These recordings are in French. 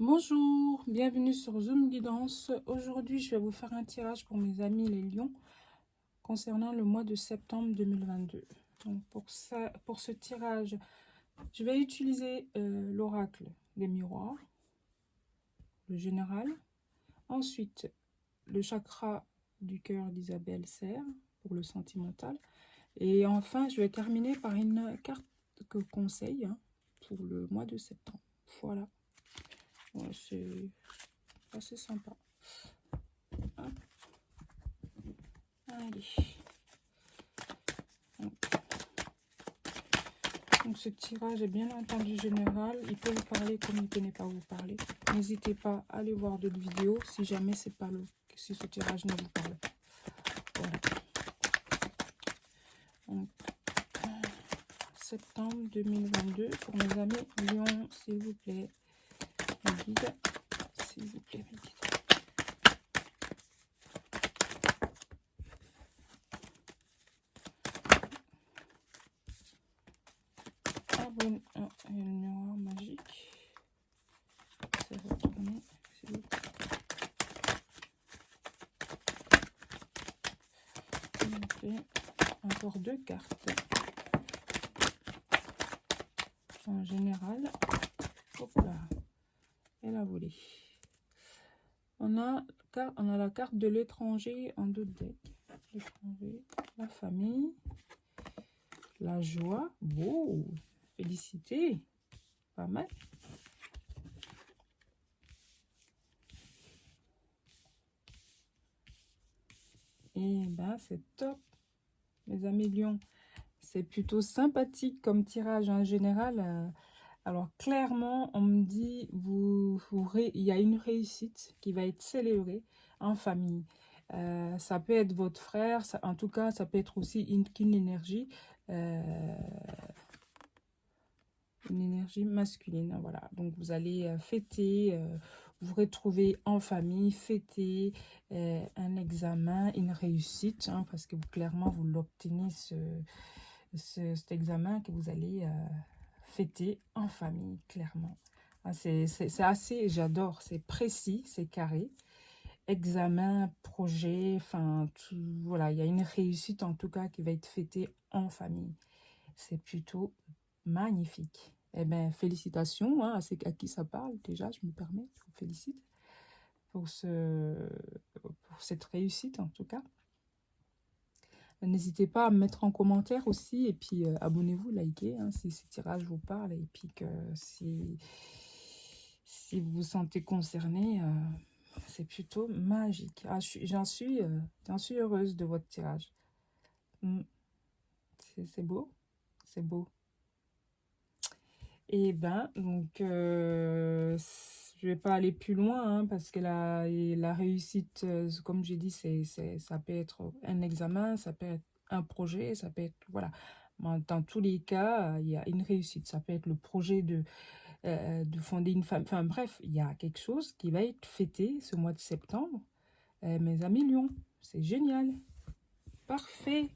Bonjour, bienvenue sur Zoom Guidance. Aujourd'hui, je vais vous faire un tirage pour mes amis les lions concernant le mois de septembre 2022. Donc pour ce tirage, je vais utiliser l'oracle des miroirs, le général. Ensuite, le chakra du cœur d'Isabelle Serre pour le sentimental. Et enfin, je vais terminer par une carte que conseil pour le mois de septembre. Voilà, ouais, c'est assez sympa. Hop. Allez. Donc ce tirage est bien entendu général. Il peut vous parler comme il ne tenait pas vous parler. N'hésitez pas à aller voir d'autres vidéos si jamais si ce tirage ne vous parle pas. Voilà. Donc, septembre 2022 pour mes amis Lyon, s'il vous plaît. Mes guides, s'il vous plaît, mes guides. Abonne un miroir magique. C'est retourné, s'il vous plaît. Encore deux cartes. En général, hop là, et la volée. On a la carte de l'étranger en deux decks. L'étranger, la famille, la joie. Wow, félicité, pas mal. Et ben c'est top, mes amis lions. C'est plutôt sympathique comme tirage en général. Alors clairement, on me dit il y a une réussite qui va être célébrée en famille. Ça peut être votre frère, en tout cas, ça peut être aussi une énergie masculine. Voilà, donc vous allez fêter, vous retrouver en famille, fêter un examen, une réussite, parce que clairement, vous l'obtenez cet examen que vous allez fêter en famille, clairement. C'est assez, j'adore, c'est précis, c'est carré. Examen, projet, enfin, voilà, il y a une réussite en tout cas qui va être fêtée en famille. C'est plutôt magnifique. Eh bien, félicitations à qui ça parle. Déjà, je me permets, je vous félicite pour cette réussite en tout cas. N'hésitez pas à me mettre en commentaire aussi et puis abonnez-vous, likez si ce tirage vous parle et puis que si vous vous sentez concerné, c'est plutôt magique. Ah, j'en suis heureuse de votre tirage. C'est beau, c'est beau. Et ben, donc, je vais pas aller plus loin parce que la réussite, comme j'ai dit, ça peut être un examen, ça peut être un projet, ça peut être, voilà. Dans tous les cas, il y a une réussite. Ça peut être le projet de fonder une famille. Enfin bref, il y a quelque chose qui va être fêté ce mois de septembre. Mes amis Lyon, c'est génial. Parfait.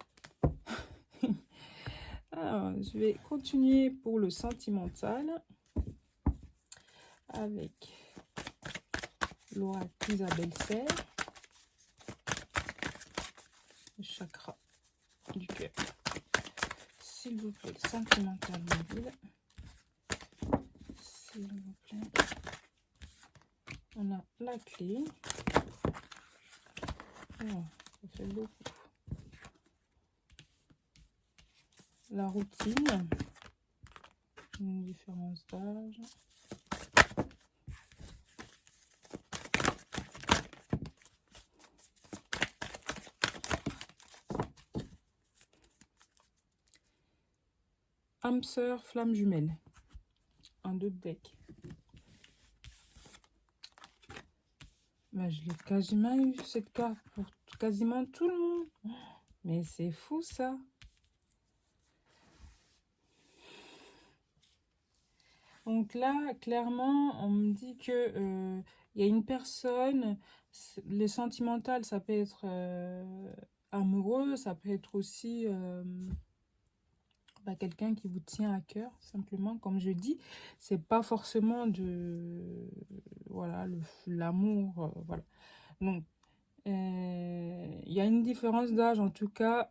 Alors, je vais continuer pour le sentimental avec l'oracle Isabelle Serre, le chakra du cœur. S'il vous plaît, le sentimental mobile. S'il vous plaît. On a la clé. Oh, ça fait beaucoup. La routine. Une différence d'âge. Âme sœur, flamme jumelle. En deux decks. Ben, je l'ai quasiment eu cette carte pour quasiment tout le monde. Mais c'est fou ça. Donc là, clairement, on me dit que y a une personne, le sentimental, ça peut être amoureux, ça peut être aussi Il y a quelqu'un qui vous tient à cœur, simplement, comme je dis. C'est pas forcément voilà, l'amour, voilà. Donc, il y a une différence d'âge, en tout cas,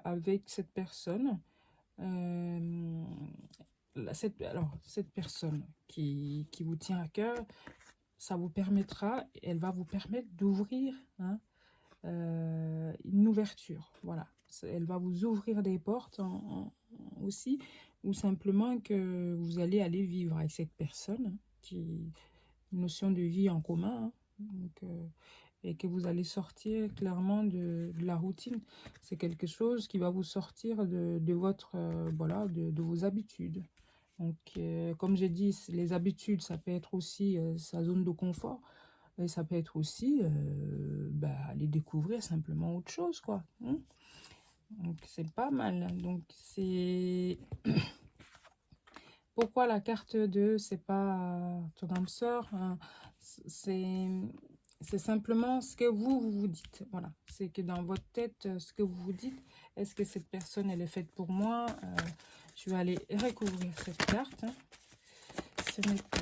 avec cette personne. Euh, cette personne qui vous tient à cœur, ça vous permettra, elle va vous permettre d'ouvrir, hein, une ouverture. Voilà. Elle va vous ouvrir des portes aussi, ou simplement que vous allez aller vivre avec cette personne, hein, une notion de vie en commun, hein. Donc, et que vous allez sortir clairement de la routine. C'est quelque chose qui va vous sortir de votre, voilà, de vos habitudes. Donc, comme j'ai dit, les habitudes, ça peut être aussi sa zone de confort. Et ça peut être aussi aller découvrir simplement autre chose, quoi. Hein. Donc, c'est pas mal. Donc, c'est... Pourquoi la carte 2, c'est pas ton âme sœur, hein. C'est... C'est simplement ce que vous dites. Voilà. C'est que dans votre tête, ce que vous vous dites, est-ce que cette personne, elle est faite pour moi? Je vais aller recouvrir cette carte. Hein. Ce n'est pas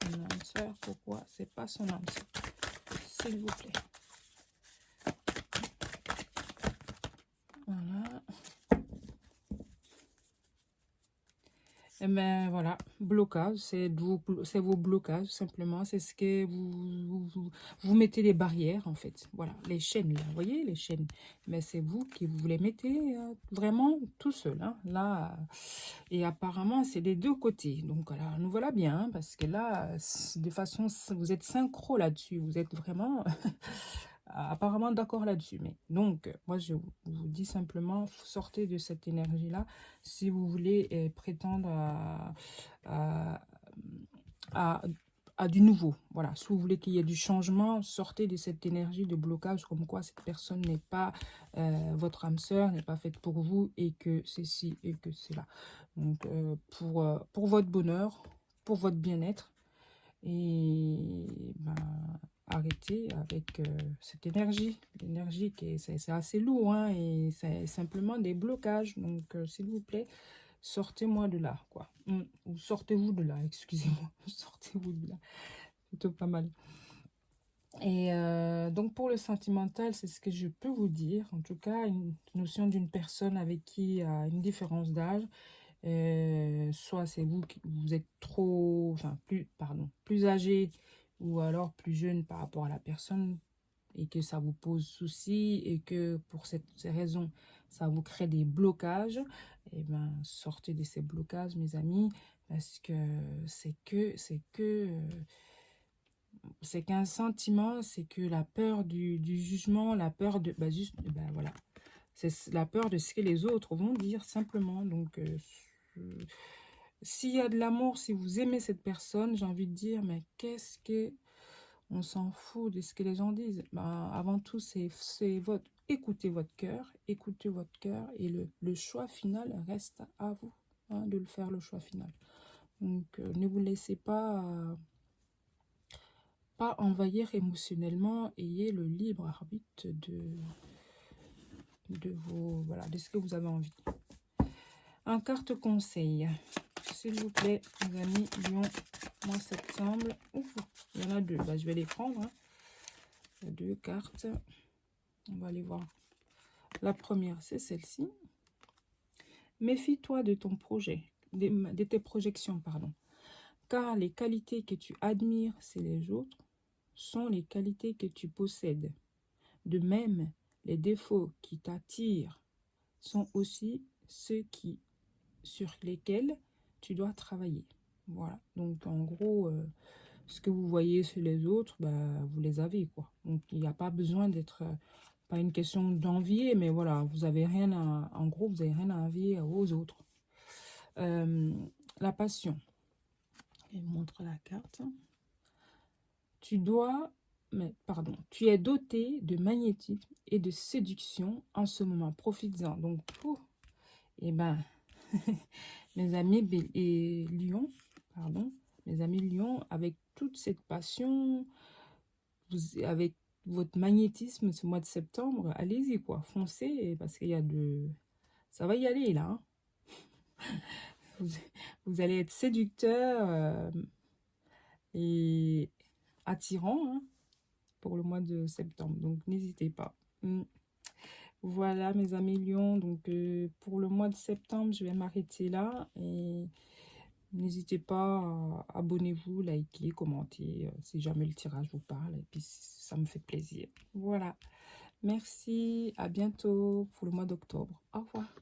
son âme sœur. Pourquoi c'est pas son âme sœur? S'il vous plaît. Voilà. Et ben voilà, blocage, c'est vos blocages, simplement. C'est ce que vous mettez des barrières, en fait. Voilà, les chaînes, là, vous voyez, les chaînes. Mais c'est vous qui vous les mettez vraiment tout seul, hein, là. Et apparemment, c'est des deux côtés. Donc, voilà, nous voilà bien, hein, parce que là, de façon, vous êtes synchro là-dessus. Vous êtes vraiment... apparemment d'accord là-dessus. Mais donc, moi, je vous dis simplement, sortez de cette énergie-là si vous voulez prétendre à, à, à du nouveau. Voilà, si vous voulez qu'il y ait du changement, sortez de cette énergie de blocage, comme quoi cette personne n'est pas votre âme sœur, n'est pas faite pour vous, et que c'est ci et que c'est là. Donc, pour votre bonheur, pour votre bien-être, et ben, arrêtez avec cette énergie. L'énergie, c'est assez lourd, hein, et c'est simplement des blocages. Donc, s'il vous plaît, sortez-moi de là, quoi. Ou sortez-vous de là, excusez-moi. Sortez-vous de là. Plutôt pas mal. Et donc, pour le sentimental, c'est ce que je peux vous dire. En tout cas, une notion d'une personne avec qui il y a une différence d'âge. Soit c'est vous qui vous êtes trop, enfin plus âgé, ou alors plus jeune par rapport à la personne, et que ça vous pose souci, et que pour ces raisons ça vous crée des blocages. Et ben, sortez de ces blocages, mes amis, parce que c'est qu'un sentiment, c'est que la peur du jugement, la peur de voilà, c'est la peur de ce que les autres vont dire, simplement. Donc s'il y a de l'amour, si vous aimez cette personne, j'ai envie de dire, mais qu'est-ce que... On s'en fout de ce que les gens disent. Ben, avant tout, c'est votre... Écoutez votre cœur, et le choix final reste à vous, hein, de le faire, le choix final. Donc, ne vous laissez pas envahir émotionnellement, ayez le libre arbitre voilà, de ce que vous avez envie. Un carte conseil. S'il vous plaît, mes amis, Lion, mois septembre. Ouf, il y en a deux. Bah, je vais les prendre. Hein. Il y a deux cartes. On va aller voir. La première, c'est celle-ci. Méfie-toi de ton projet, de tes projections, pardon. Car les qualités que tu admires chez les autres sont les qualités que tu possèdes. De même, les défauts qui t'attirent sont aussi ceux sur lesquels tu dois travailler. Voilà, donc en gros, ce que vous voyez chez les autres, bah, vous les avez, quoi. Donc il n'y a pas besoin d'être, pas une question d'envier, mais voilà, vous avez rien à, en gros, vous n'avez rien à envier aux autres. La passion. Je vais vous montrer la carte. Tu es doté de magnétisme et de séduction en ce moment. Profites-en. Donc, et ben, mes amis et Lion, pardon, mes amis Lion, avec toute cette passion, avec votre magnétisme ce mois de septembre, allez-y, quoi, foncez, parce qu'il y a ça va y aller, là, hein. Vous, vous allez être séducteur et attirant hein, pour le mois de septembre. Donc, n'hésitez pas. Voilà, mes amis lions. Donc, pour le mois de septembre, je vais m'arrêter là. Et n'hésitez pas à abonnez-vous, likez, commentez si jamais le tirage vous parle. Et puis, ça me fait plaisir. Voilà. Merci. À bientôt pour le mois d'octobre. Au revoir.